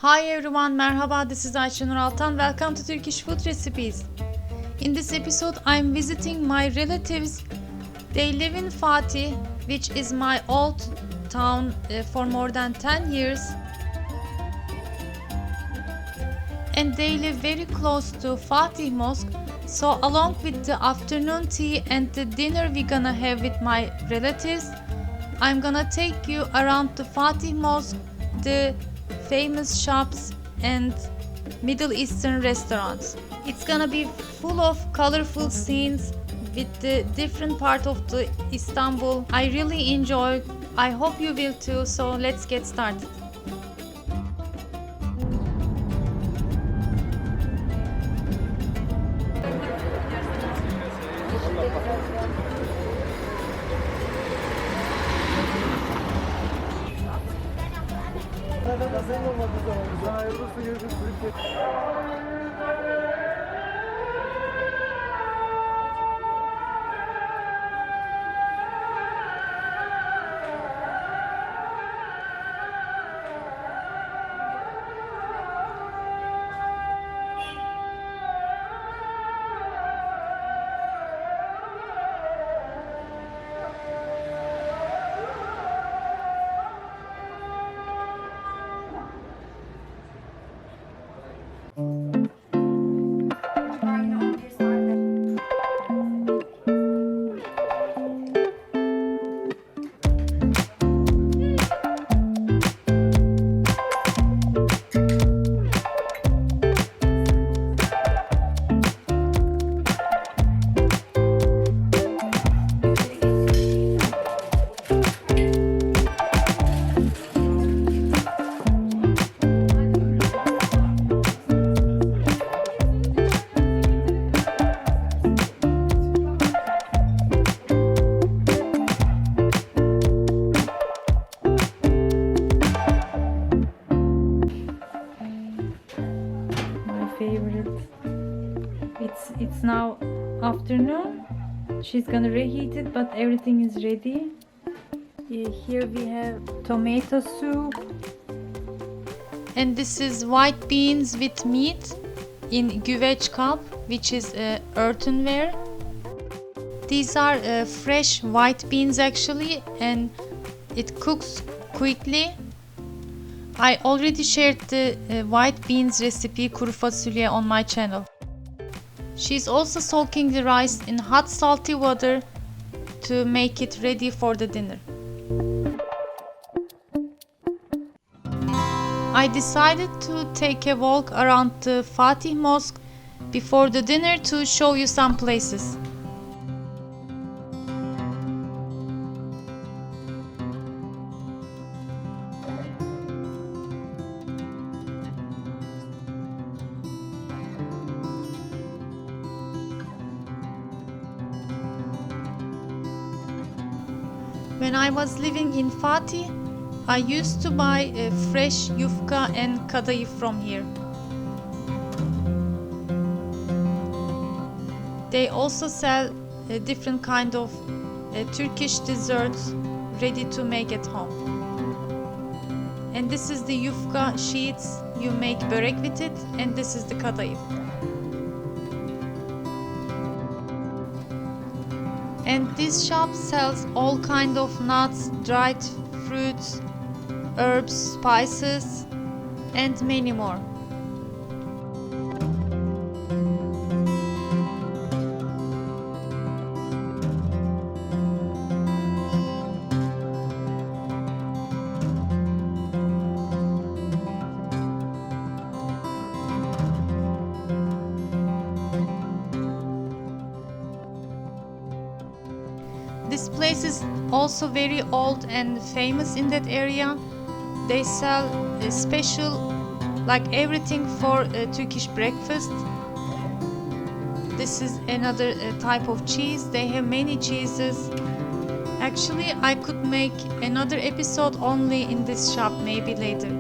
Hi everyone, merhaba, this is Ayşenur Altan. Welcome to Turkish food recipes. In this episode, I'm visiting my relatives. They live in Fatih, which is my old town for more than 10 years. And they live very close to Fatih Mosque. So along with the afternoon tea and the dinner we're gonna have with my relatives, I'm gonna take you around the Fatih Mosque, the famous shops and Middle Eastern restaurants. It's gonna be full of colorful scenes with the different part of the Istanbul. I really enjoy. I hope you will too. So let's get started. Favorite. It's now afternoon. She's gonna reheat it, but everything is ready. Here we have tomato soup, and this is white beans with meat in güveç cup, which is earthenware. These are fresh white beans actually, and it cooks quickly. I already shared the white beans recipe kuru fasulye on my channel. She's also soaking the rice in hot salty water to make it ready for the dinner. I decided to take a walk around the Fatih Mosque before the dinner to show you some places. When I was living in Fatih, I used to buy fresh yufka and kadayıf from here. They also sell a different kind of Turkish desserts ready to make at home. And this is the yufka sheets, you make börek with it, and this is the kadayıf. And this shop sells all kind of nuts, dried fruits, herbs, spices, and many more. This place is also very old and famous in that area. They sell a special, like everything for Turkish breakfast. This is another type of cheese. They have many cheeses. Actually, I could make another episode only in this shop, maybe later.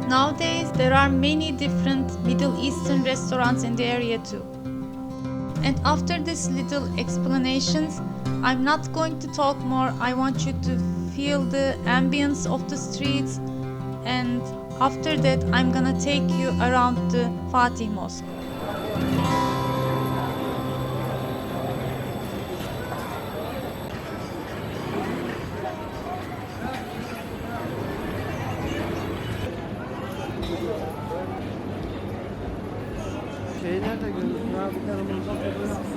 Nowadays, there are many different Middle Eastern restaurants in the area too. And after this little explanations, I'm not going to talk more. I want you to feel the ambience of the streets, and after that I'm gonna take you around the Fatih Mosque. Şeyi nerede görüyorsun? Ha, bir tane mutfak fotoğrafı.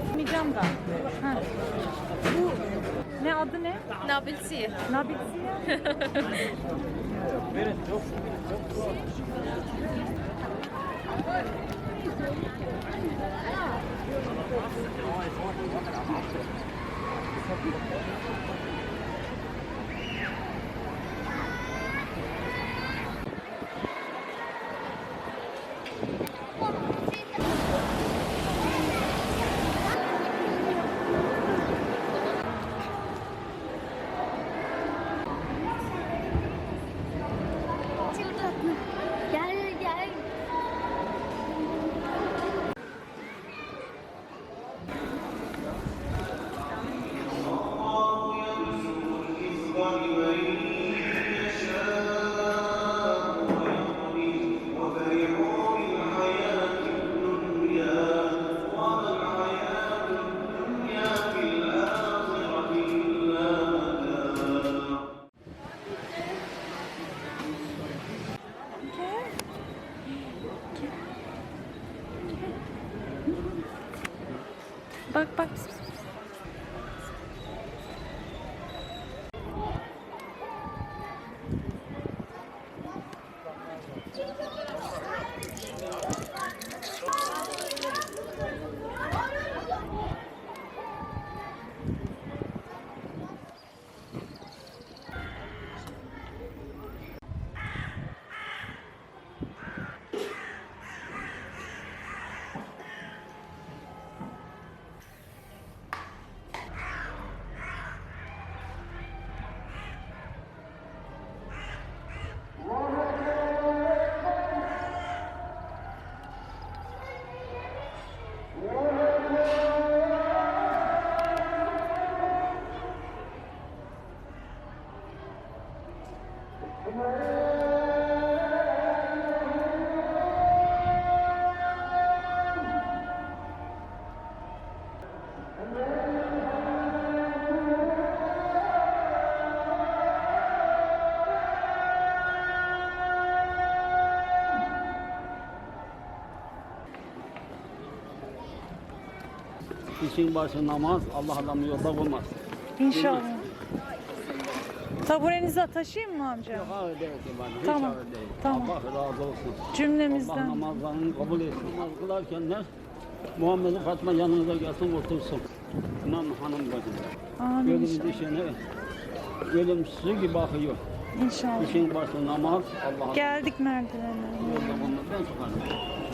Yapmayacağım da. Ha. Bu ne adı ne? Nabilsi. Nabilsiye. Çok tatlı. Gel gel. Bak bak. İşin başı namaz, Allah adamı yolda bulmaz. İnşallah. Taburenizi taşıyayım mı amca? Yok öyle değil efendim, hiç Tamam, öyle değil. tamam. Allah razı olsun. Allah Cümlemizden. namazlarını kabul etsin. Namaz kılarken de Muhammed'in Fatma yanınıza gelsin otursun. İmam hanım bakın. Amin Gözüm inşallah. dişine, gözüm su gibi bakıyor. İnşallah. İşin başı namaz, Allah adamı Geldik merdivenlerine. yolda bulmaz. Ben sokarım.